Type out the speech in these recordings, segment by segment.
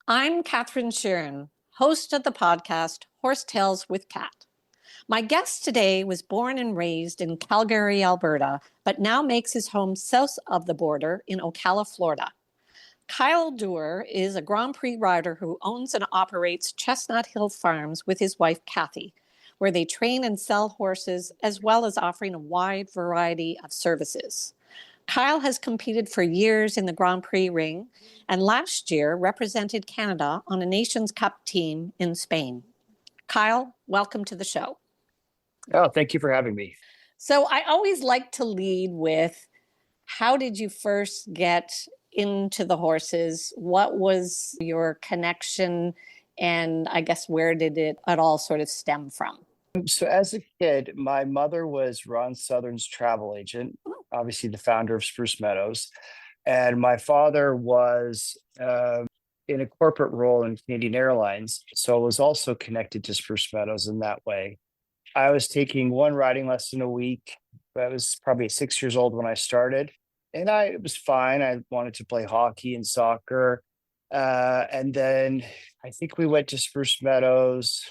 I'm Catherine Sheeran, host of the podcast Horse Tales with Cat. My guest today was born and raised in Calgary, Alberta, but now makes his home south of the border in Ocala, Florida. Kyle Dewar is a Grand Prix rider who owns and operates Chestnut Hill Farms with his wife, Kathy, where they train and sell horses, as well as offering a wide variety of services. Kyle has competed for years in the Grand Prix ring and last year represented Canada on a Nations Cup team in Spain. Kyle, welcome to the show. Oh, thank you for having me. So I always like to lead with, how did you first get into the horses? What was your connection? And I guess where did it at all sort of stem from? So as a kid, my mother was Ron Southern's travel agent, obviously the founder of Spruce Meadows. And my father was in a corporate role in Canadian Airlines. So I was also connected to Spruce Meadows in that way. I was taking one riding lesson a week. I was probably 6 years old when I started. And it was fine. I wanted to play hockey and soccer. And then I think we went to Spruce Meadows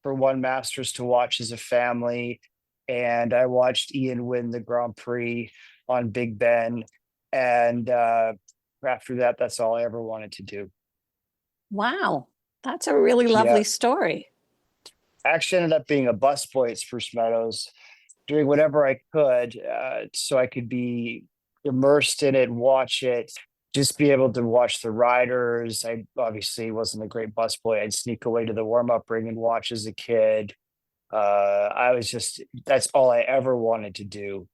for one Masters to watch as a family. And I watched Ian win the Grand Prix on Big Ben. And after that, that's all I ever wanted to do. Wow, that's a really lovely story. I actually ended up being a busboy at Spruce Meadows, doing whatever I could so I could be immersed in it, watch it, just be able to watch the riders. I obviously wasn't a great busboy. I'd sneak away to the warm-up ring and watch as a kid. That's all I ever wanted to do.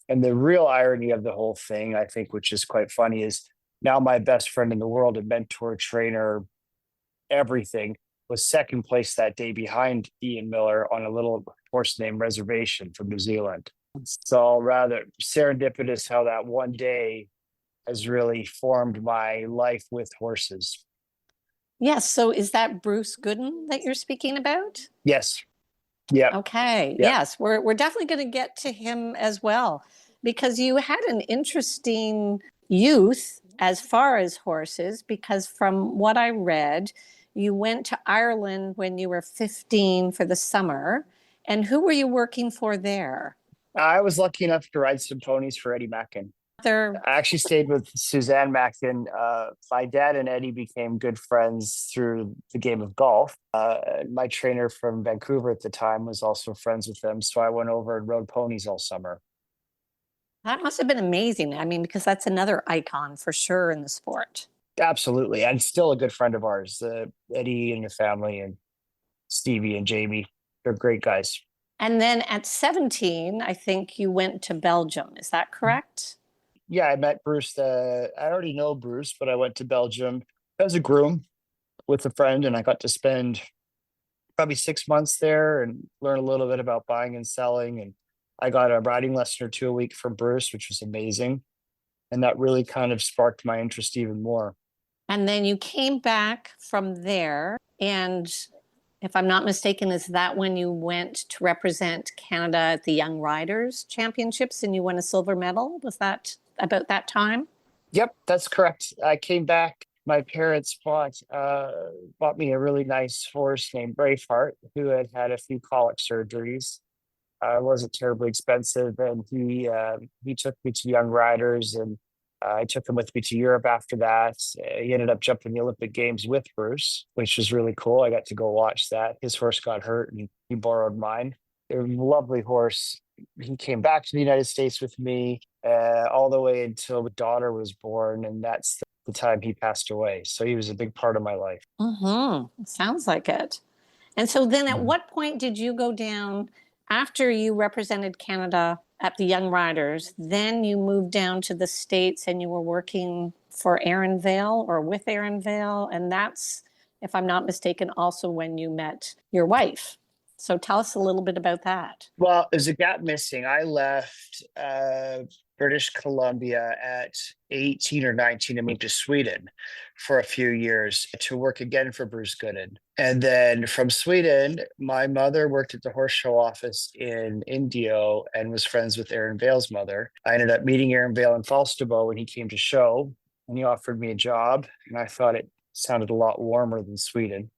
And the real irony of the whole thing, I think, which is quite funny, is now my best friend in the world, a mentor, trainer, everything, was second place that day behind Ian Miller on a little horse named Reservation from New Zealand. So rather serendipitous how that one day has really formed my life with horses. Yes. So is that Bruce Gooden that you're speaking about? Yes. Yeah. Okay. Yeah. Yes. We're definitely going to get to him as well, because you had an interesting youth as far as horses, because from what I read, you went to Ireland when you were 15 for the summer. And who were you working for there? I was lucky enough to ride some ponies for Eddie Mackin. I actually stayed with Suzanne Mackin. My dad and Eddie became good friends through the game of golf. My trainer from Vancouver at the time was also friends with them. So I went over and rode ponies all summer. That must have been amazing. I mean, because that's another icon for sure in the sport. Absolutely. And still a good friend of ours, Eddie and the family and Stevie and Jamie. They're great guys. And then at 17, I think you went to Belgium. Is that correct? Yeah, I met Bruce. I already know Bruce, but I went to Belgium as a groom with a friend, and I got to spend probably 6 months there and learn a little bit about buying and selling. And I got a riding lesson or two a week from Bruce, which was amazing. And that really kind of sparked my interest even more. And then you came back from there. And if I'm not mistaken, is that when you went to represent Canada at the Young Riders Championships and you won a silver medal? Was that about that time? Yep, that's correct. I came back. My parents bought me a really nice horse named Braveheart, who had had a few colic surgeries. It wasn't terribly expensive, and he took me to Young Riders, and I took him with me to Europe after that. He ended up jumping the Olympic Games with Bruce, which was really cool. I got to go watch that. His horse got hurt, and he borrowed mine. It was a lovely horse. He came back to the United States with me all the way until the daughter was born, and that's the time he passed away. So he was a big part of my life. Mm-hmm. Sounds like it. And so then at what point did you go down after you represented Canada at the Young Riders? Then you moved down to the States and you were working for Aaron Vale or with Aaron Vale. And that's, if I'm not mistaken, also when you met your wife. So tell us a little bit about that. Well, there's a gap missing. I left British Columbia at 18 or 19 and moved to Sweden for a few years to work again for Bruce Gooden. And then from Sweden, my mother worked at the horse show office in Indio and was friends with Aaron Vale's mother. I ended up meeting Aaron Vale in Falsterbo when he came to show, and he offered me a job. And I thought it sounded a lot warmer than Sweden.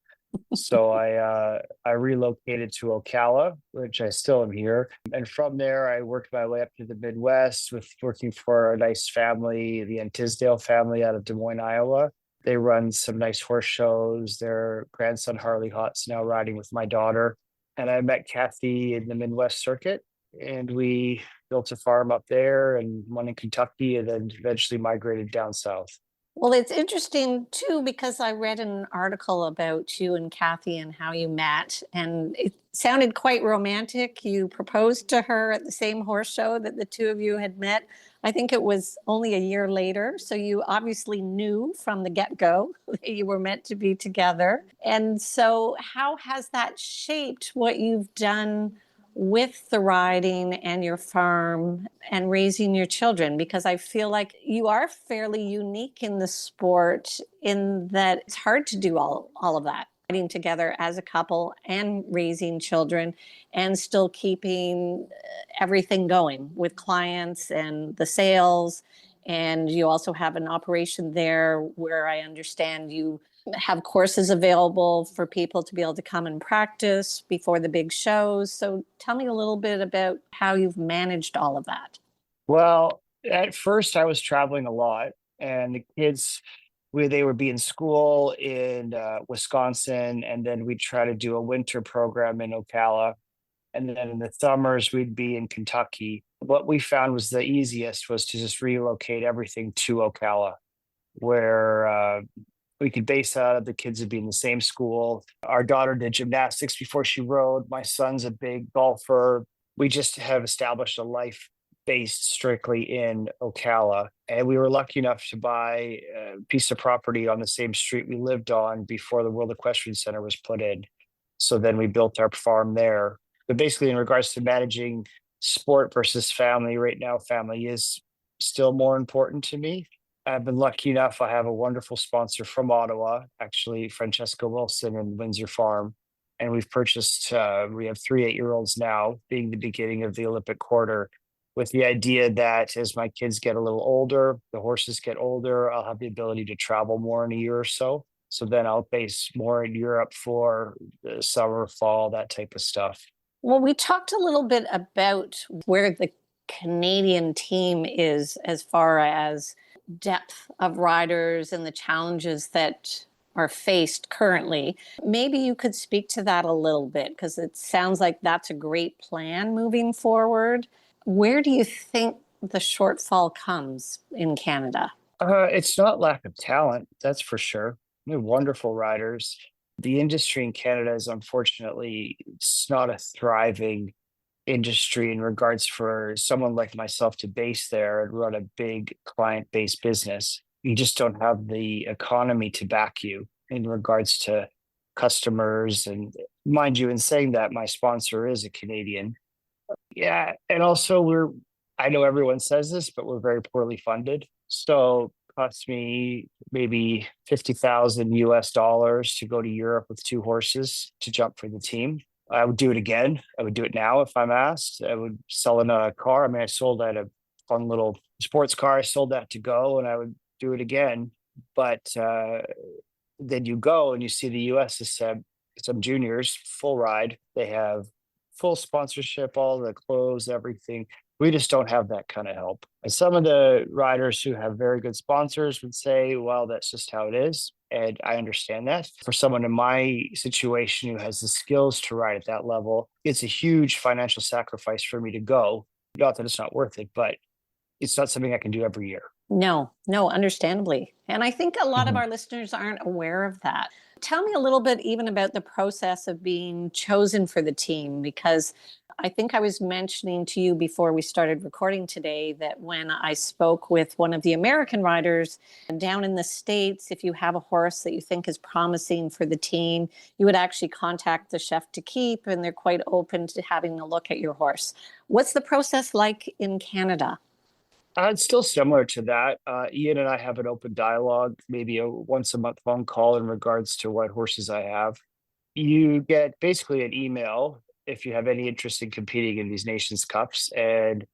So I relocated to Ocala, which I still am here. And from there, I worked my way up to the Midwest with working for a nice family, the Tisdale family out of Des Moines, Iowa. They run some nice horse shows. Their grandson Harley Hott's now riding with my daughter. And I met Kathy in the Midwest circuit, and we built a farm up there and one in Kentucky, and then eventually migrated down south. Well, it's interesting too, because I read an article about you and Kathy and how you met, and it sounded quite romantic. You proposed to her at the same horse show that the two of you had met. I think it was only a year later. So you obviously knew from the get-go that you were meant to be together. And so, how has that shaped what you've done with the riding and your farm and raising your children? Because I feel like you are fairly unique in the sport in that it's hard to do all of that, riding together as a couple and raising children and still keeping everything going with clients and the sales. And you also have an operation there where I understand you have courses available for people to be able to come and practice before the big shows. So tell me a little bit about how you've managed all of that. Well, at first I was traveling a lot, and the kids, they would be in school in Wisconsin, and then we'd try to do a winter program in Ocala. And then in the summers, we'd be in Kentucky. What we found was the easiest was to just relocate everything to Ocala, where we could base out of. The kids would be in the same school. Our daughter did gymnastics before she rode. My son's a big golfer. We just have established a life based strictly in Ocala. And we were lucky enough to buy a piece of property on the same street we lived on before the World Equestrian Center was put in. So then we built our farm there. But basically, in regards to managing sport versus family, right now, family is still more important to me. I've been lucky enough. I have a wonderful sponsor from Ottawa, actually, Francesca Wilson and Windsor Farm. And we've purchased, we have 3 8-year-olds now, being the beginning of the Olympic quarter, with the idea that as my kids get a little older, the horses get older, I'll have the ability to travel more in a year or so. So then I'll base more in Europe for the summer, fall, that type of stuff. Well, we talked a little bit about where the Canadian team is as far as depth of riders and the challenges that are faced currently. Maybe you could speak to that a little bit, because it sounds like that's a great plan moving forward. Where do you think the shortfall comes in Canada? It's not lack of talent, that's for sure. We have wonderful riders. The industry in Canada is, unfortunately, it's not a thriving industry in regards for someone like myself to base there and run a big client-based business. You just don't have the economy to back you in regards to customers. And mind you, in saying that, my sponsor is a Canadian. Yeah, and also I know everyone says this, but we're very poorly funded. So it costs me maybe 50,000 US dollars to go to Europe with 2 horses to jump for the team. I would do it again. I would do it now if I'm asked. I would sell in a car. I mean, I sold at a fun little sports car. I sold that to go, and I would do it again. But then you go and you see the US has said some juniors, full ride. They have full sponsorship, all the clothes, everything. We just don't have that kind of help. And some of the riders who have very good sponsors would say, well, that's just how it is. And I understand that. For someone in my situation who has the skills to ride at that level, it's a huge financial sacrifice for me to go. Not that it's not worth it, but it's not something I can do every year. No, understandably. And I think a lot of our listeners aren't aware of that. Tell me a little bit even about the process of being chosen for the team, because I think I was mentioning to you before we started recording today that when I spoke with one of the American riders down in the States, if you have a horse that you think is promising for the team, you would actually contact the chef to keep, and they're quite open to having a look at your horse. What's the process like in Canada? It's still similar to that. Ian and I have an open dialogue, maybe a once a month phone call in regards to what horses I have. You get basically an email if you have any interest in competing in these Nations Cups. And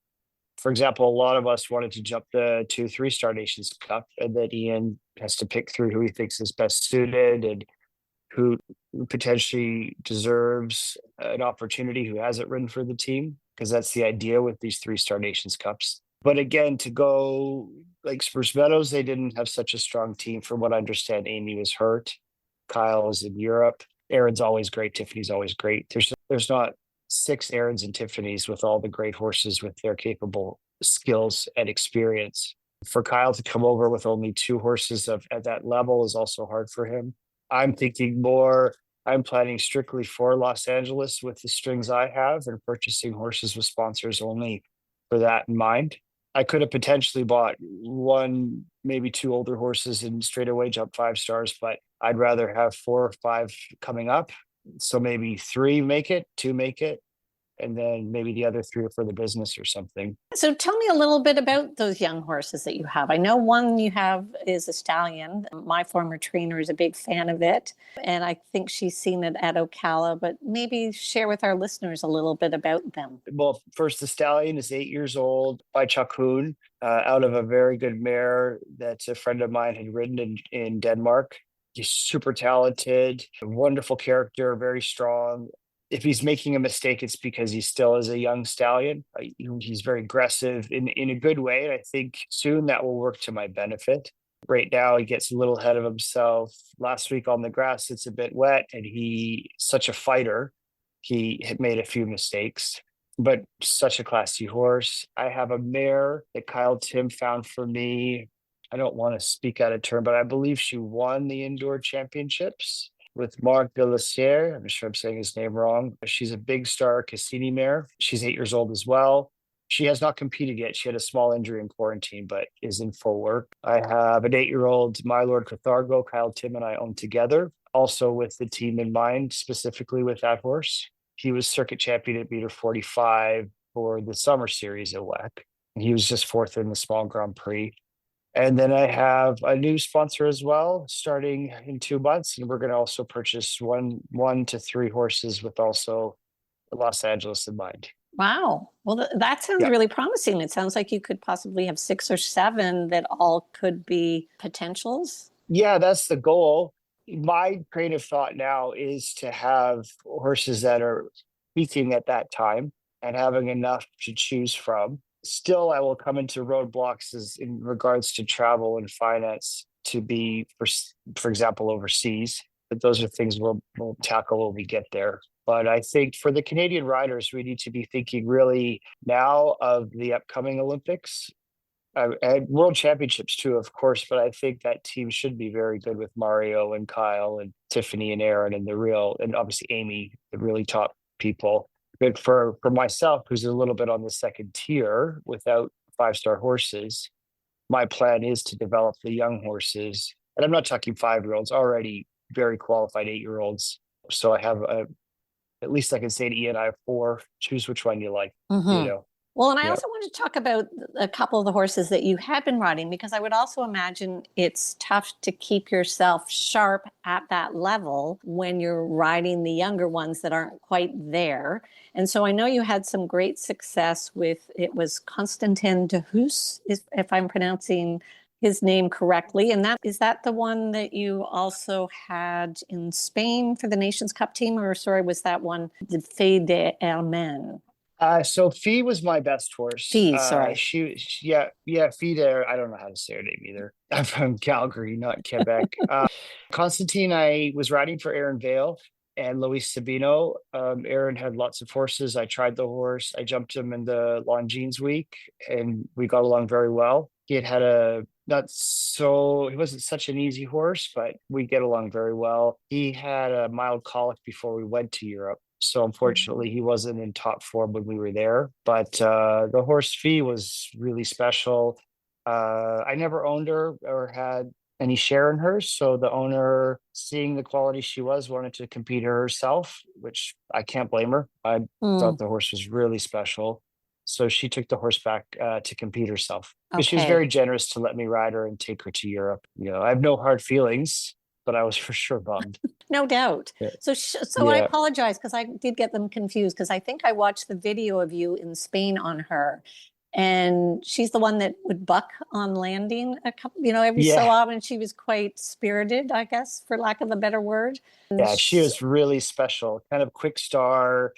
For example, a lot of us wanted to jump the 2 3-star Nations Cup, and then Ian has to pick through who he thinks is best suited and who potentially deserves an opportunity who hasn't ridden for the team, because that's the idea with these 3-star Nations Cups. But again, to go like Spruce Meadows, they didn't have such a strong team. From what I understand, Amy was hurt. Kyle is in Europe. Aaron's always great. Tiffany's always great. There's not 6 Aarons and Tiffany's with all the great horses with their capable skills and experience. For Kyle to come over with only 2 horses at that level is also hard for him. I'm thinking more, I'm planning strictly for Los Angeles with the strings I have and purchasing horses with sponsors only for that in mind. I could have potentially bought 1, maybe 2 older horses and straight away jump 5 stars, but I'd rather have 4 or 5 coming up. So maybe 3 make it, 2 make it, and then maybe the other 3 are for the business or something. So tell me a little bit about those young horses that you have. I know one you have is a stallion. My former trainer is a big fan of it, and I think she's seen it at Ocala, but maybe share with our listeners a little bit about them. Well, first, the stallion is 8 years old by Chuck Hoon, out of a very good mare that a friend of mine had ridden in Denmark. He's super talented, wonderful character, very strong. If he's making a mistake, it's because he still is a young stallion. He's very aggressive in a good way. And I think soon that will work to my benefit. Right now, he gets a little ahead of himself. Last week on the grass, it's a bit wet, and he's such a fighter. He had made a few mistakes, but such a classy horse. I have a mare that Kyle Tim found for me. I don't want to speak out of turn, but I believe she won the indoor championships with Marc de la Sierre. I'm sure I'm saying his name wrong. She's a big star Cassini mare. She's 8 years old as well. She has not competed yet. She had a small injury in quarantine, but is in full work. I have an 8-year-old My Lord Cathargo, Kyle Tim and I own together, also with the team in mind, specifically with that horse. He was circuit champion at meter 45 for the summer series at WEC. And he was just 4th in the small Grand Prix. And then I have a new sponsor as well, starting in 2 months. And we're going to also purchase one to 3 horses with also Los Angeles in mind. Wow. Well, that sounds really promising. It sounds like you could possibly have 6 or 7 that all could be potentials. Yeah, that's the goal. My train of thought now is to have horses that are peaking at that time and having enough to choose from. Still, I will come into roadblocks as in regards to travel and finance to be, for example, overseas. But those are things we'll tackle when we get there. But I think for the Canadian riders, we need to be thinking really now of the upcoming Olympics and World Championships too, of course. But I think that team should be very good with Mario and Kyle and Tiffany and Aaron and obviously Amy, the really top people. But for myself, who's a little bit on the second tier without 5-star horses, my plan is to develop the young horses. And I'm not talking 5-year-olds, already very qualified 8-year-olds. So I have at least I can say to Ian, I have 4. Choose which one you like. Well, and I also want to talk about a couple of the horses that you have been riding, because I would also imagine it's tough to keep yourself sharp at that level when you're riding the younger ones that aren't quite there. And so I know you had some great success with, it was Constantin de Hus, if I'm pronouncing his name correctly. And is that the one that you also had in Spain for the Nations Cup team? Or sorry, was that one the Fée de Herman? So Fee was my best horse. Fee, sorry. Fee there. I don't know how to say her name either. I'm from Calgary, not Quebec. Constantine, I was riding for Aaron Vale and Luis Sabino. Aaron had lots of horses. I tried the horse. I jumped him in the Longines week, and we got along very well. He had he wasn't such an easy horse, but we get along very well. He had a mild colic before we went to Europe. So unfortunately, he wasn't in top form when we were there. But the horse Fee was really special. I never owned her or had any share in her. So the owner, seeing the quality she was, wanted to compete her herself, which I can't blame her. I thought the horse was really special. So she took the horse back to compete herself. But she was very generous to let me ride her and take her to Europe. I have no hard feelings, but I was for sure bummed. No doubt. Yeah. So I apologize because I did get them confused, because I think I watched the video of you in Spain on her. And she's the one that would buck on landing a couple, every so Yeah. often. She was quite spirited, I guess, for lack of a better word. And Yeah, she was really special, kind of quick star.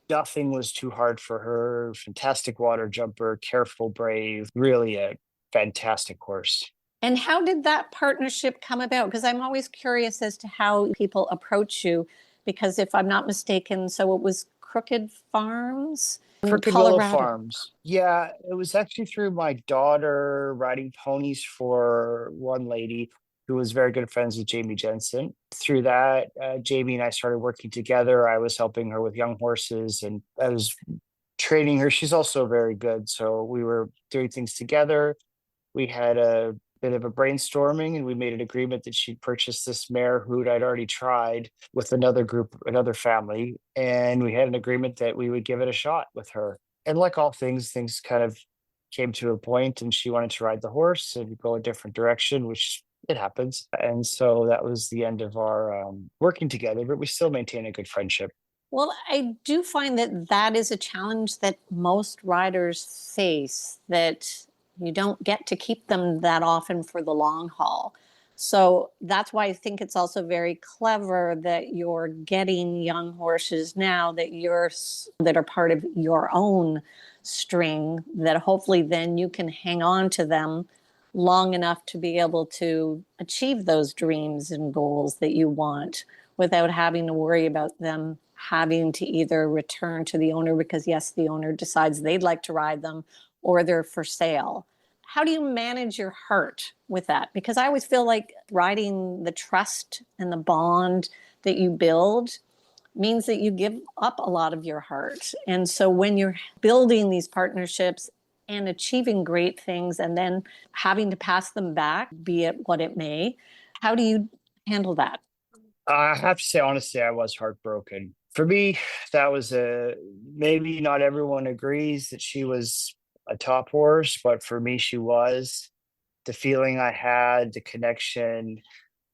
Nothing was too hard for her. Fantastic water jumper, careful, brave, really a fantastic horse. And how did that partnership come about? Because I'm always curious as to how people approach you. Because if I'm not mistaken, so it was Crooked Farms in Crooked Willow Colorado. Farms. Yeah, it was actually through my daughter riding ponies for one lady who was very good friends with Jamie Jensen. Through that, Jamie and I started working together. I was helping her with young horses and I was training her. She's also very good. So we were doing things together. We had a bit of a brainstorming and we made an agreement that she'd purchase this mare who I'd already tried with another group, another family. And we had an agreement that we would give it a shot with her. And like all things, things kind of came to a point and she wanted to ride the horse and go a different direction, which it happens. And so that was the end of our working together, but we still maintain a good friendship. Well, I do find that that is a challenge that most riders face, that you don't get to keep them that often for the long haul. So that's why I think it's also very clever that you're getting young horses now that are part of your own string, that hopefully then you can hang on to them long enough to be able to achieve those dreams and goals that you want without having to worry about them having to either return to the owner because, yes, the owner decides they'd like to ride them or they're for sale. How do you manage your heart with that? Because I always feel like riding the trust and the bond that you build means that you give up a lot of your heart. And so when you're building these partnerships and achieving great things and then having to pass them back, be it what it may, how do you handle that? I have to say, honestly, I was heartbroken. For me, that was maybe not everyone agrees that she was a top horse, but for me, she was. The feeling I had, the connection,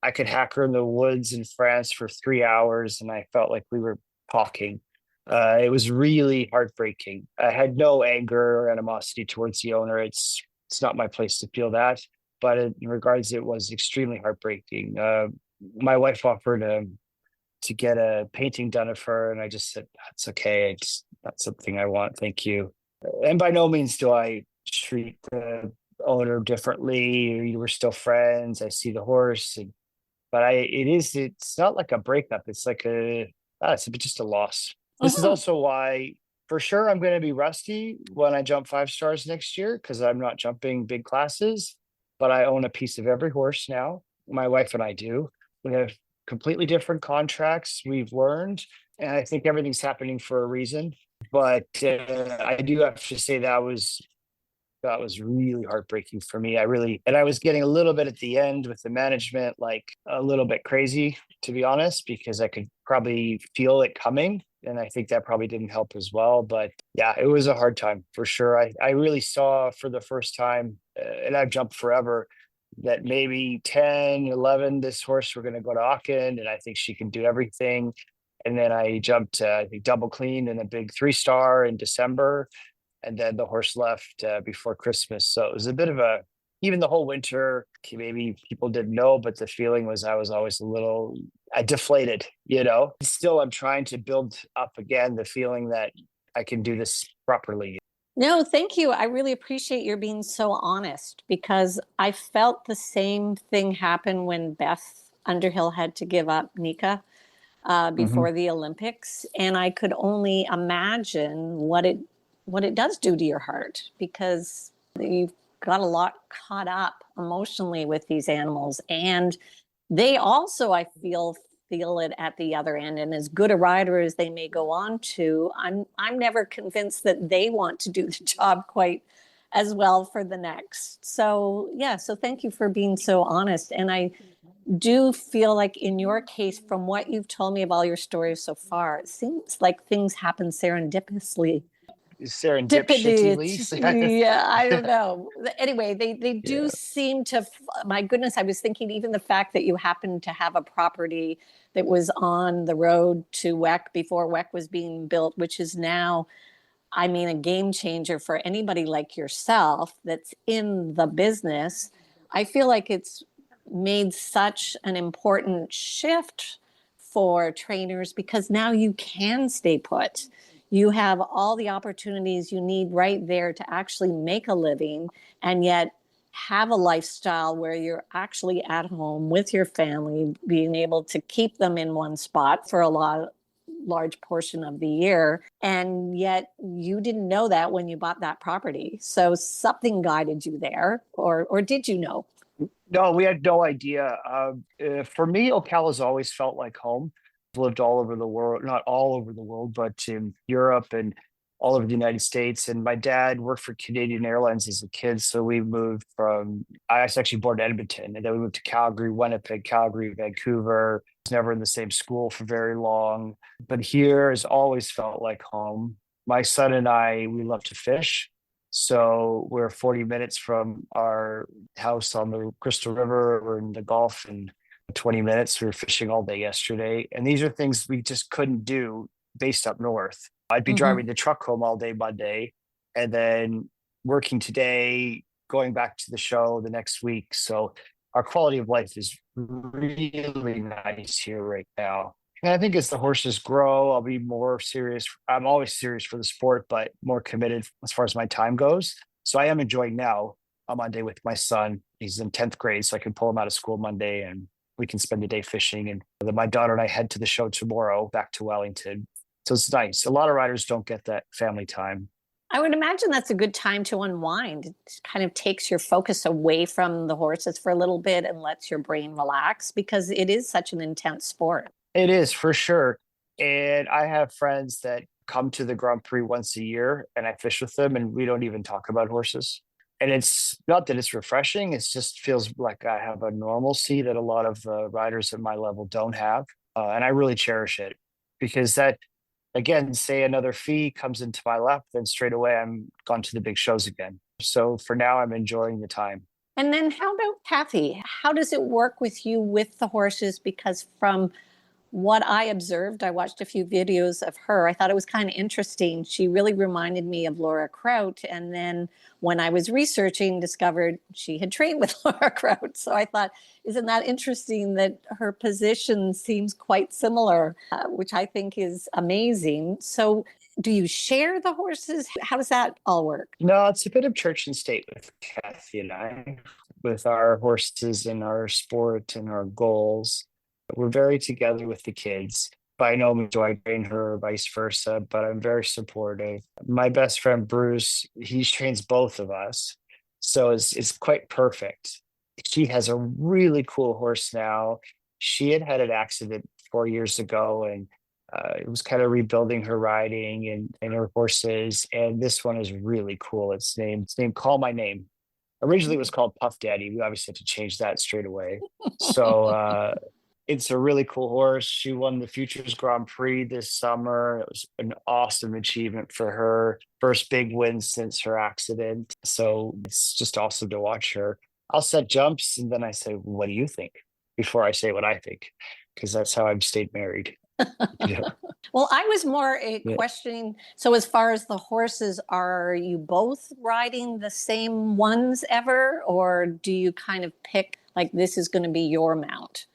I could hack her in the woods in France for 3 hours and I felt like we were talking. It was really heartbreaking. I had no anger or animosity towards the owner. It's not my place to feel that, but in regards, it was extremely heartbreaking. My wife offered to get a painting done of her, and I just said that's okay. It's not something I want. Thank you. And by no means do I treat the owner differently. We're still friends. I see the horse, but it's not like a breakup. It's like it's just a loss. This is Uh-huh. also why for sure I'm going to be rusty when I jump 5 stars next year because I'm not jumping big classes, but I own a piece of every horse now. My wife and I do. We have completely different contracts. We've learned, and I think everything's happening for a reason. But I do have to say that was really heartbreaking for me. And I was getting a little bit at the end with the management, like a little bit crazy, to be honest, because I could probably feel it coming. And I think that probably didn't help as well. But yeah, it was a hard time for sure. I really saw for the first time, and I've jumped forever, that maybe 10, 11, this horse, we're going to go to Aachen, and I think she can do everything. And then I jumped, I think, double clean in a big 3 star in December and then the horse left before Christmas. So it was a bit of even the whole winter, maybe people didn't know, but the feeling was I was always a little deflated, you know. Still, I'm trying to build up again the feeling that I can do this properly. No, thank you. I really appreciate your being so honest because I felt the same thing happen when Beth Underhill had to give up Nika Hmm. before the Olympics, and I could only imagine what it does do to your heart because you've got a lot caught up emotionally with these animals, and they also, I feel it at the other end. And as good a rider as they may go on to, I'm never convinced that they want to do the job quite as well for the next. So yeah, so thank you for being so honest. And I do feel like in your case, from what you've told me of all your stories so far, it seems like things happen serendipitously. Serendipitously. Yeah, I don't know. Anyway, they do Yeah. seem to. My goodness, I was thinking even the fact that you happen to have a property that was on the road to WEC before WEC was being built, which is now I mean, a game changer for anybody like yourself that's in the business. I feel like it's made such an important shift for trainers because now you can stay put. You have all the opportunities you need right there to actually make a living and yet have a lifestyle where you're actually at home with your family, being able to keep them in one spot for a large portion of the year. And yet you didn't know that when you bought that property. So something guided you there, or did you know? No, we had no idea. For me, Ocala's always felt like home. I've lived all over the world, not all over the world, but in Europe and all over the United States. And my dad worked for Canadian Airlines as a kid. So we moved I was actually born in Edmonton, and then we moved to Calgary, Winnipeg, Calgary, Vancouver. I was never in the same school for very long. But here has always felt like home. My son and I, we love to fish. So we're 40 minutes from our house on the Crystal River. We're in the Gulf in 20 minutes. We were fishing all day yesterday. And these are things we just couldn't do based up north. I'd be Mm-hmm. driving the truck home all day Monday and then working today, going back to the show the next week. So our quality of life is really nice here right now. And I think as the horses grow, I'll be more serious. I'm always serious for the sport, but more committed as far as my time goes. So I am enjoying now a Monday with my son. He's in 10th grade, so I can pull him out of school Monday and we can spend the day fishing. And then my daughter and I head to the show tomorrow back to Wellington. So it's nice. A lot of riders don't get that family time. I would imagine that's a good time to unwind. It kind of takes your focus away from the horses for a little bit and lets your brain relax because it is such an intense sport. It is for sure. And I have friends that come to the Grand Prix once a year and I fish with them and we don't even talk about horses. And it's not that it's refreshing, it just feels like I have a normalcy that a lot of riders at my level don't have. And I really cherish it because that, again, say another fee comes into my lap, then straight away I'm gone to the big shows again. So for now, I'm enjoying the time. And then how about Kathy? How does it work with you with the horses? Because from what I observed, I watched a few videos of her. I thought it was kind of interesting. She really reminded me of Laura Kraut. And then when I was researching, discovered she had trained with Laura Kraut. So I thought, isn't that interesting that her position seems quite similar, which I think is amazing. So do you share the horses? How does that all work? No, it's a bit of church and state with Kathy and I, with our horses and our sport and our goals. We're very together with the kids. By no means do I train her or vice versa, but I'm very supportive. My best friend Bruce, he trains both of us. So it's quite perfect. She has a really cool horse now. She had an accident 4 years ago and it was kind of rebuilding her riding and her horses. And this one is really cool. It's named Call My Name. Originally it was called Puff Daddy. We obviously had to change that straight away. So it's a really cool horse. She won the Futures Grand Prix this summer. It was an awesome achievement for her. First big win since her accident. So it's just awesome to watch her. I'll set jumps and then I say, what do you think? Before I say what I think, because that's how I've stayed married. Yeah. Well, I was more Yeah. questioning. So, as far as the horses, are you both riding the same ones ever, or do you kind of pick like this is going to be your mount?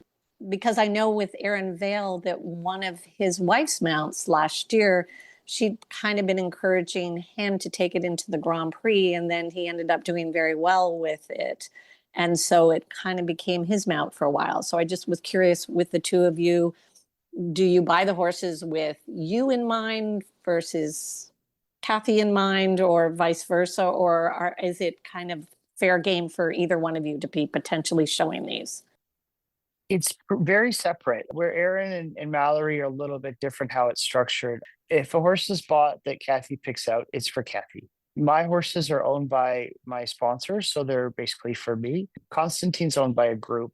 Because I know with Aaron Vale that one of his wife's mounts last year, she'd kind of been encouraging him to take it into the Grand Prix, and then he ended up doing very well with it. And so it kind of became his mount for a while. So I just was curious with the two of you, do you buy the horses with you in mind versus Kathy in mind, or vice versa? Or is it kind of fair game for either one of you to be potentially showing these? It's very separate. Where Aaron and Mallory are a little bit different how it's structured. If a horse is bought that Kathy picks out, it's for Kathy. My horses are owned by my sponsors, so they're basically for me. Constantine's owned by a group.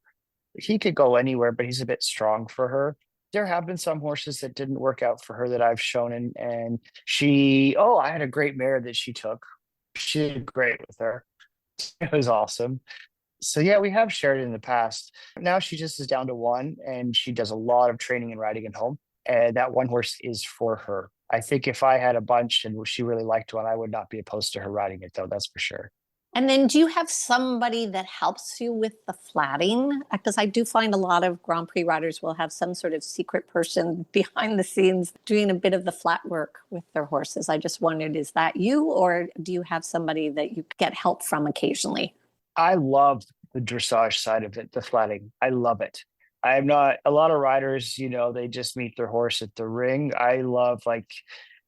He could go anywhere, but he's a bit strong for her. There have been some horses that didn't work out for her that I've shown, and I had a great mare that she took. She did great with her. It was awesome. So yeah, we have shared it in the past. Now she just is down to one, and she does a lot of training and riding at home. And that one horse is for her. I think if I had a bunch and she really liked one, I would not be opposed to her riding it, though. That's for sure. And then do you have somebody that helps you with the flatting? Because I do find a lot of Grand Prix riders will have some sort of secret person behind the scenes doing a bit of the flat work with their horses. I just wondered, is that you, or do you have somebody that you get help from occasionally? I love the dressage side of it, the flatting. I love it. I'm not a lot of riders, they just meet their horse at the ring. I love, like,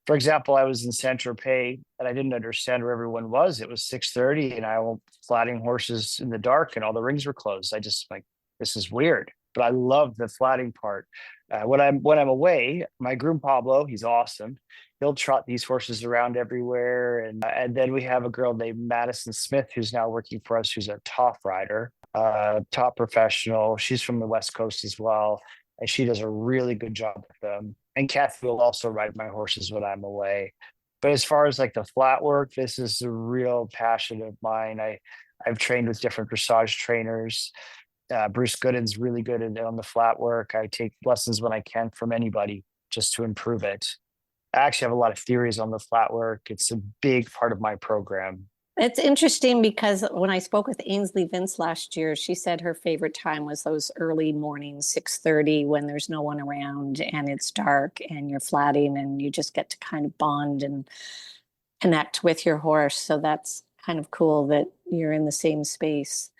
for example, I was in Saint Tropez and I didn't understand where everyone was. It was 6:30 and I was flatting horses in the dark and all the rings were closed. I just like, this is weird, but I love the flatting part. When I'm away, my groom Pablo, he's awesome. He'll trot these horses around everywhere, and then we have a girl named Madison Smith who's now working for us, who's a top rider, top professional. She's from the West Coast as well, and she does a really good job with them. And Kathy will also ride my horses when I'm away. But as far as like the flat work, this is a real passion of mine. I've trained with different dressage trainers. Bruce Gooden's really good on the flat work. I take lessons when I can from anybody just to improve it. I actually have a lot of theories on the flat work. It's a big part of my program. It's interesting because when I spoke with Ainsley Vince last year, she said her favorite time was those early mornings, 6:30, when there's no one around and it's dark and you're flatting and you just get to kind of bond and connect with your horse. So that's kind of cool that you're in the same space.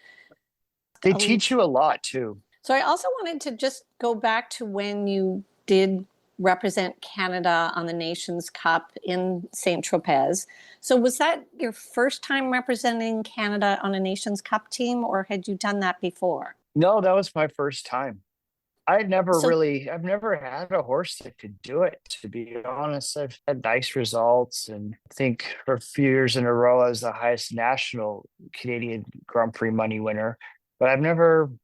They teach you a lot too. So I also wanted to just go back to when you did represent Canada on the Nations Cup in Saint Tropez. So was that your first time representing Canada on a Nations Cup team, or had you done that before? No, that was my first time. I've never had a horse that could do it, to be honest. I've had nice results, and I think for a few years in a row, I was the highest national Canadian Grand Prix money winner. But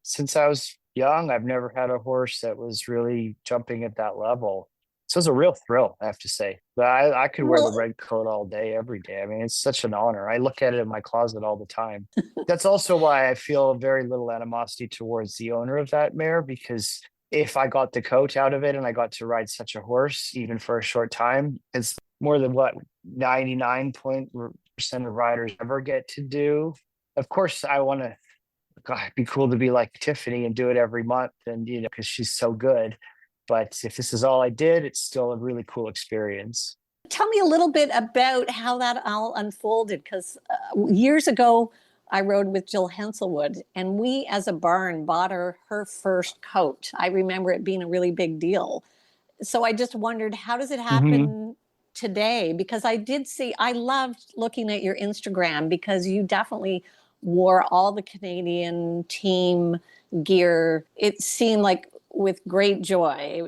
since I was young, I've never had a horse that was really jumping at that level. So it's a real thrill, I have to say. But I could wear the red coat all day, every day. I mean, it's such an honor. I look at it in my closet all the time. That's also why I feel very little animosity towards the owner of that mare, because if I got the coat out of it and I got to ride such a horse, even for a short time, it's more than what 99% of riders ever get to do. Of course, I want to, God, it'd be cool to be like Tiffany and do it every month, and because she's so good. But if this is all I did, it's still a really cool experience. Tell me a little bit about how that all unfolded, because years ago, I rode with Jill Henselwood, and we as a barn bought her first coat. I remember it being a really big deal. So I just wondered, how does it happen today? Because I loved looking at your Instagram, because you definitely wore all the Canadian team gear. It seemed like with great joy.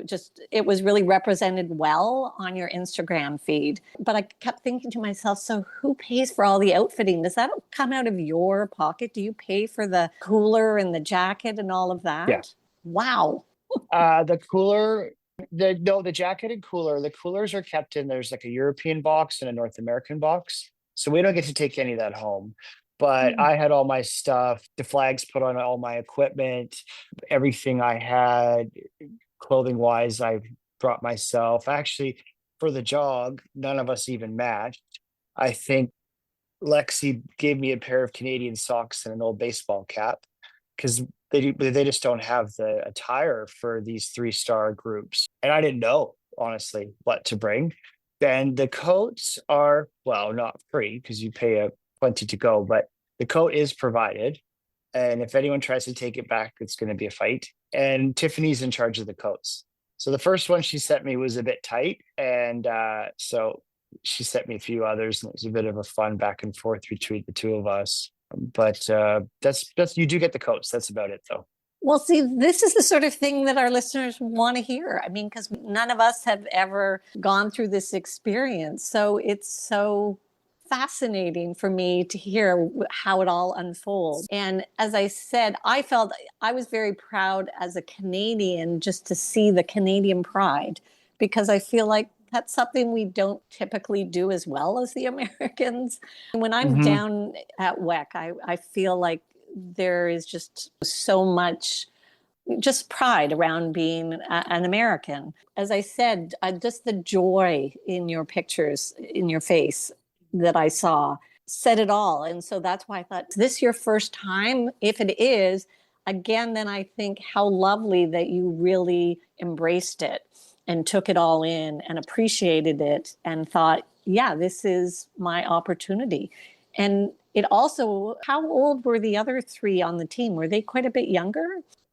It was really represented well on your Instagram feed. But I kept thinking to myself, so who pays for all the outfitting? Does that come out of your pocket? Do you pay for the cooler and the jacket and all of that? Yeah. Wow. The cooler, the jacket and cooler, the coolers are kept there's like a European box and a North American box. So we don't get to take any of that home. But I had all my stuff, the flags put on all my equipment, everything I had, clothing wise, I brought myself. Actually, for the jog, none of us even matched. I think Lexi gave me a pair of Canadian socks and an old baseball cap, because they just don't have the attire for these 3-star groups. And I didn't know, honestly, what to bring. And the coats are, well, not free because you pay plenty to go, but the coat is provided. And if anyone tries to take it back, it's going to be a fight. And Tiffany's in charge of the coats. So the first one she sent me was a bit tight. And so she sent me a few others, and it was a bit of a fun back and forth between the two of us. But that's you do get the coats. That's about it, though. Well, see, this is the sort of thing that our listeners want to hear. I mean, because none of us have ever gone through this experience. So it's so fascinating for me to hear how it all unfolds. And as I said, I felt I was very proud as a Canadian just to see the Canadian pride, because I feel like that's something we don't typically do as well as the Americans. When I'm down at WEC, I feel like there is just so much just pride around being an American. As I said, just the joy in your pictures, in your face that I saw said it all. And so that's why I thought, is this your first time? If it is, again, then I think how lovely that you really embraced it and took it all in and appreciated it and thought, yeah, this is my opportunity. And it also, how old were the other three on the team? Were they quite a bit younger?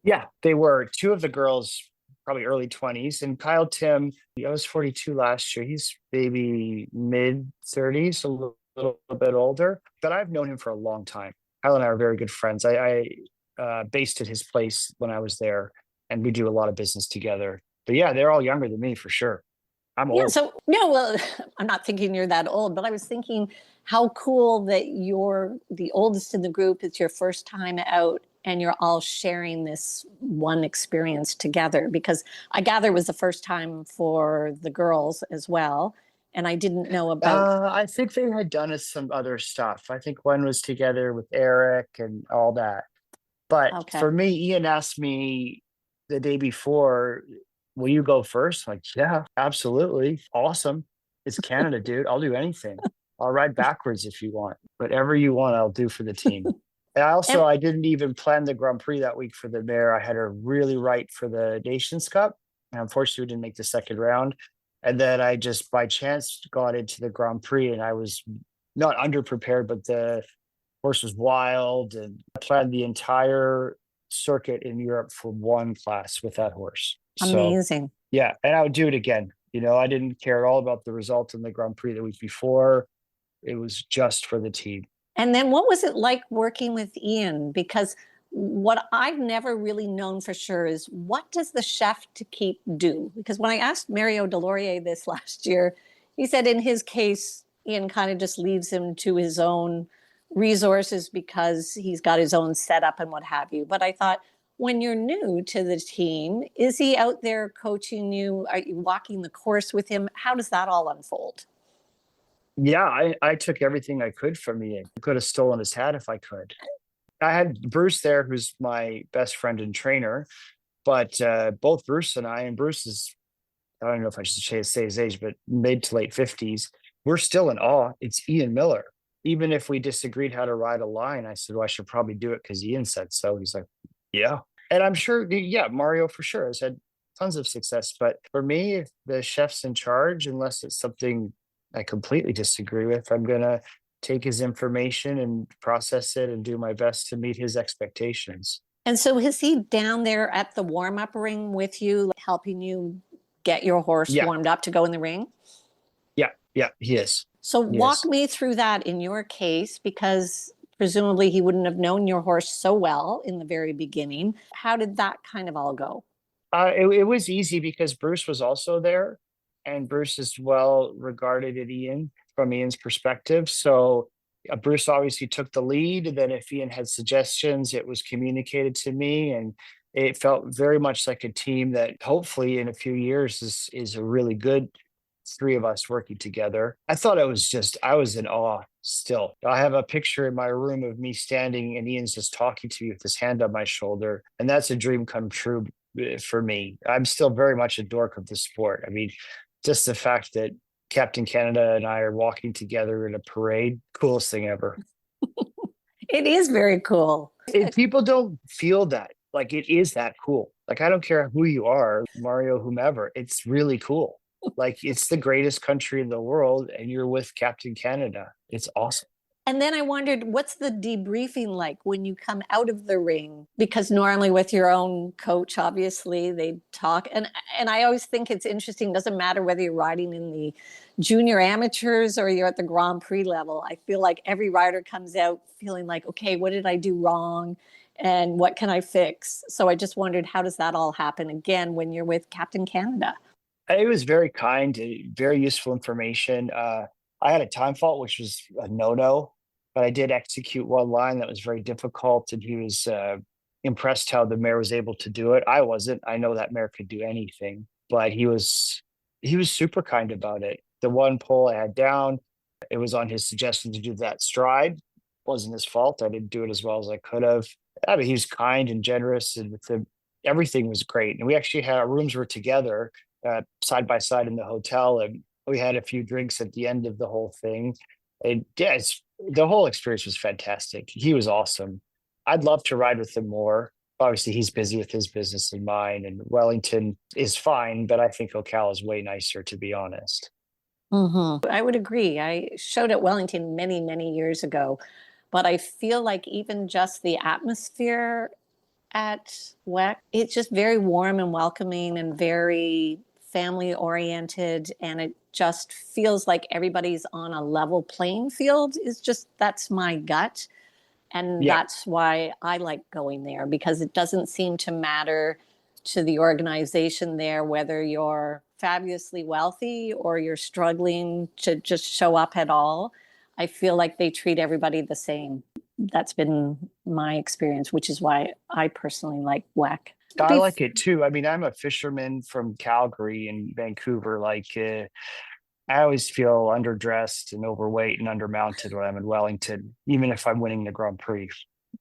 Yeah, they were. Two of the girls, probably early 20s, and Kyle Tim, I was 42 last year. He's maybe mid 30s, a little bit older, but I've known him for a long time. Kyle and I are very good friends. I based at his place when I was there, and we do a lot of business together. But yeah, they're all younger than me for sure. I'm Yeah, old. so no, well, I'm not thinking you're that old, but I was thinking how cool that you're the oldest in the group. It's your first time out and you're all sharing this one experience together, because I gather it was the first time for the girls as well. And I didn't know about. I think they had done some other stuff. I think one was together with Eric and all that. But Okay. for me, Ian asked me the day before, will you go first? I'm like, yeah, absolutely. Awesome. It's Canada, dude. I'll do anything. I'll ride backwards if you want. Whatever you want, I'll do for the team. And And I didn't even plan the Grand Prix that week for the mare. I had her really right for the Nations Cup. And unfortunately, we didn't make the second round. And then I just by chance got into the Grand Prix, and I was not underprepared, but the horse was wild, and I planned the entire circuit in Europe for one class with that horse. So amazing. yeah, and I would do it again. I didn't care at all about the result in the Grand Prix the week before. It was just for the team. And then what was it like working with Ian? Because what I've never really known for sure is, what does the chef to keep do? Because when I asked Mario Delorier this last year, he said in his case, Ian kind of just leaves him to his own resources because he's got his own setup and what have you. But I thought, when you're new to the team, is he out there coaching you? Are you walking the course with him? How does that all unfold? Yeah, I took everything I could from Ian. I could have stolen his hat if I could. I had Bruce there, who's my best friend and trainer, but both Bruce and Bruce is, I don't know if I should say his age, but mid to late 50s. We're still in awe. It's Ian Miller. Even if we disagreed how to ride a line, I said, well, I should probably do it because Ian said so. He's like, yeah. And I'm sure, yeah, Mario for sure has had tons of success. But for me, if the chef's in charge, unless it's something I completely disagree with, I'm going to take his information and process it and do my best to meet his expectations. And so is he down there at the warm up ring with you, helping you get your horse Yeah, warmed up to go in the ring? yeah, he is. So He walk is. me through that in your case, because presumably he wouldn't have known your horse so well in the very beginning. How did that kind of all go? It was easy because Bruce was also there, and Bruce is well regarded at Ian from Ian's perspective. So Bruce obviously took the lead. And then if Ian had suggestions, it was communicated to me, and it felt very much like a team that hopefully in a few years is a really good three of us working together. I thought I was in awe still. I have a picture in my room of me standing and Ian's just talking to me with his hand on my shoulder. And that's a dream come true for me. I'm still very much a dork of the sport. I mean, just the fact that Captain Canada and I are walking together in a parade, coolest thing ever. It is very cool. If people don't feel that, like it is that cool. Like I don't care who you are, Mario, whomever, it's really cool. Like it's the greatest country in the world, and you're with Captain Canada. It's awesome. And then I wondered, what's the debriefing like when you come out of the ring? Because normally with your own coach, obviously they talk, and I always think it's interesting. Doesn't matter whether you're riding in the junior amateurs or you're at the Grand Prix level. I feel like every rider comes out feeling like, okay, what did I do wrong, and what can I fix? So I just wondered, how does that all happen again when you're with Captain Canada? It was very kind, very useful information. I had a time fault, which was a no-no, but I did execute one line that was very difficult, and he was impressed how the mayor was able to do it. I wasn't. I know that mayor could do anything, but he was super kind about it. The one pole I had down, it was on his suggestion to do that stride. It wasn't his fault. I didn't do it as well as I could have. I mean, he was kind and generous, and with the everything was great. And we actually had our rooms were together side by side in the hotel. And we had a few drinks at the end of the whole thing. And yeah, the whole experience was fantastic. He was awesome. I'd love to ride with him more. Obviously, he's busy with his business and mine, and Wellington is fine, but I think Ocala is way nicer, to be honest. I would agree. I showed at Wellington many, many years ago, but I feel like even just the atmosphere at WEC, it's just very warm and welcoming and very family oriented. And it just feels like everybody's on a level playing field, is just that's my gut. And Yeah, that's why I like going there, because it doesn't seem to matter to the organization there whether you're fabulously wealthy or you're struggling to just show up at all. I feel like they treat everybody the same. That's been my experience, which is why I personally like WEC. I like it too. I mean, I'm a fisherman from Calgary and Vancouver. I always feel underdressed and overweight and undermounted when I'm in Wellington, even if I'm winning the Grand Prix.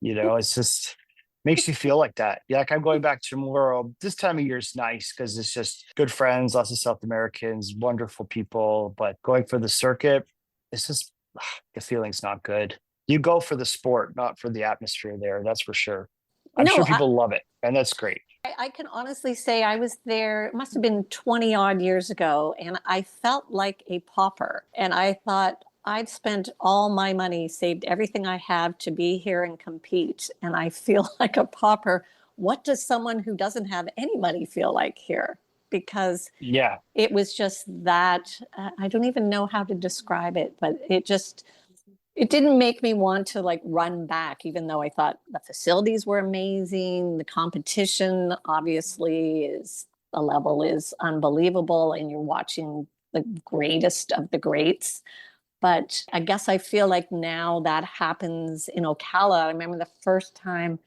It's just makes you feel like that. Yeah, like I'm going back tomorrow. This time of year is nice because it's just good friends, lots of South Americans, wonderful people. But going for the circuit, it's just the feeling's not good. You go for the sport, not for the atmosphere there. That's for sure. I'm No, sure people love it, and that's great. I can honestly say I was there, it must have been 20 odd years ago, and I felt like a pauper. And I thought, I've spent all my money, saved everything I have to be here and compete, and I feel like a pauper. What does someone who doesn't have any money feel like here? Because Yeah, it was just that, I don't even know how to describe it, but it didn't make me want to like run back, even though I thought the facilities were amazing. The competition obviously is the level is unbelievable, and you're watching the greatest of the greats. But I guess I feel like now that happens in Ocala. I remember the first time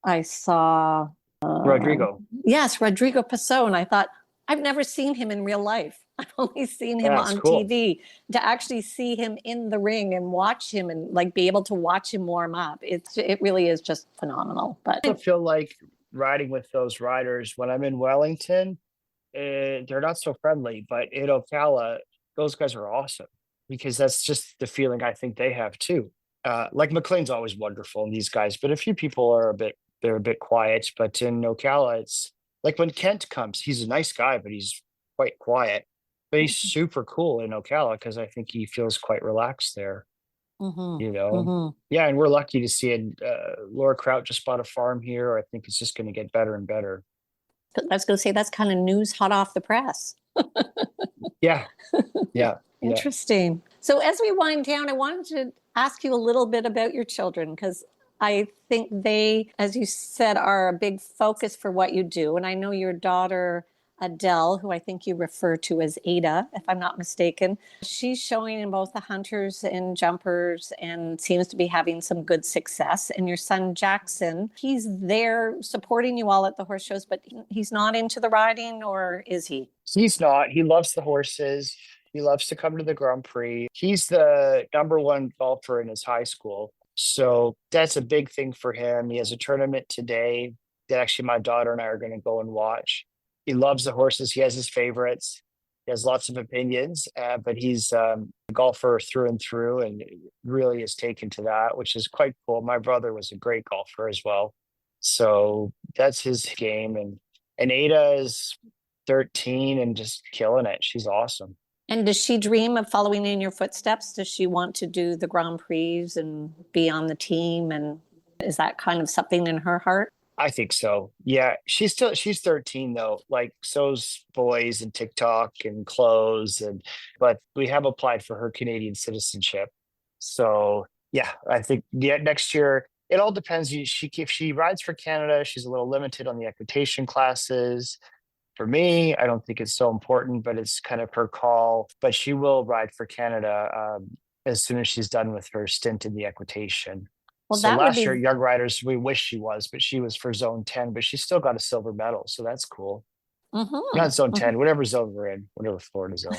I saw, Rodrigo. yes, Rodrigo Passon. I thought, I've never seen him in real life. I've only seen him That's on cool. TV. To actually see him in the ring and watch him and like be able to watch him warm up, it really is just phenomenal. But I feel like riding with those riders when I'm in Wellington, they're not so friendly, but in Ocala, those guys are awesome because that's just the feeling I think they have too. Like McLean's always wonderful and these guys, but a few people are they're a bit quiet. But in Ocala, it's like when Kent comes, he's a nice guy, but he's quite quiet. But he's super cool in Ocala because I think he feels quite relaxed there. mm-hmm, you know mm-hmm. yeah, and we're lucky to see it. Laura Kraut just bought a farm here. I think it's just going to get better and better. I was going to say that's kind of news hot off the press. Yeah, yeah, yeah. Interesting. So as we wind down, I wanted to ask you a little bit about your children, because I think they, as you said, are a big focus for what you do. And I know your daughter, Adele, who I think you refer to as Ada, if I'm not mistaken, she's showing in both the hunters and jumpers and seems to be having some good success. And your son, Jackson, he's there supporting you all at the horse shows, but he's not into the riding, or is he? He's not. He loves the horses. He loves to come to the Grand Prix. He's the number one golfer in his high school. So that's a big thing for him. He has a tournament today that actually my daughter and I are going to go and watch. He loves the horses. He has his favorites. He has lots of opinions, but he's a golfer through and through and really is taken to that, which is quite cool. My brother was a great golfer as well. So that's his game. And Ada is 13 and just killing it. She's awesome. And does she dream of following in your footsteps? Does she want to do the Grand Prix and be on the team? And is that kind of something in her heart? I think so. Yeah. She's 13 though. Like so's boys and TikTok and clothes but we have applied for her Canadian citizenship. So yeah, I think yeah, next year it all depends. If she rides for Canada, she's a little limited on the equitation classes. For me, I don't think it's so important, but it's kind of her call. But she will ride for Canada as soon as she's done with her stint in the equitation. Well, So that would last be year, Young Riders, we wish she was, but she was for Zone 10, but she still got a silver medal. So that's cool. Mm-hmm. Not zone 10, whatever zone we're in, whatever Florida zone.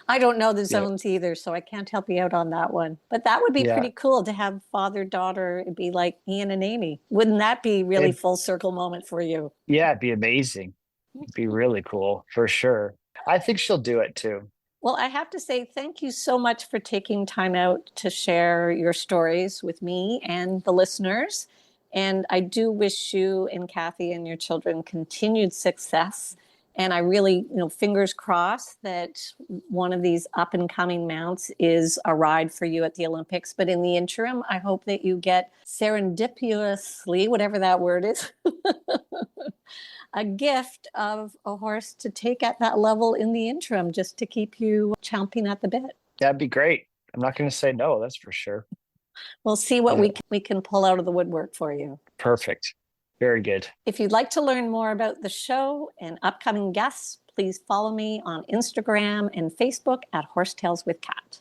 I don't know the Yeah. zones either, so I can't help you out on that one. But that would be Yeah. pretty cool to have father-daughter. It'd be like Ian and Amy. Wouldn't that be really It, full circle moment for you? yeah, it'd be amazing. It'd be really cool for sure. I think she'll do it too. Well, I have to say thank you so much for taking time out to share your stories with me and the listeners. And I do wish you and Kathy and your children continued success. And I really, fingers crossed that one of these up and coming mounts is a ride for you at the Olympics. But in the interim, I hope that you get serendipitously, whatever that word is, a gift of a horse to take at that level in the interim, just to keep you chomping at the bit. That'd be great. I'm not going to say no, that's for sure. We'll see what Yeah. we can pull out of the woodwork for you. Perfect. Very good. If you'd like to learn more about the show and upcoming guests, please follow me on Instagram and Facebook at Horsetails with Kat.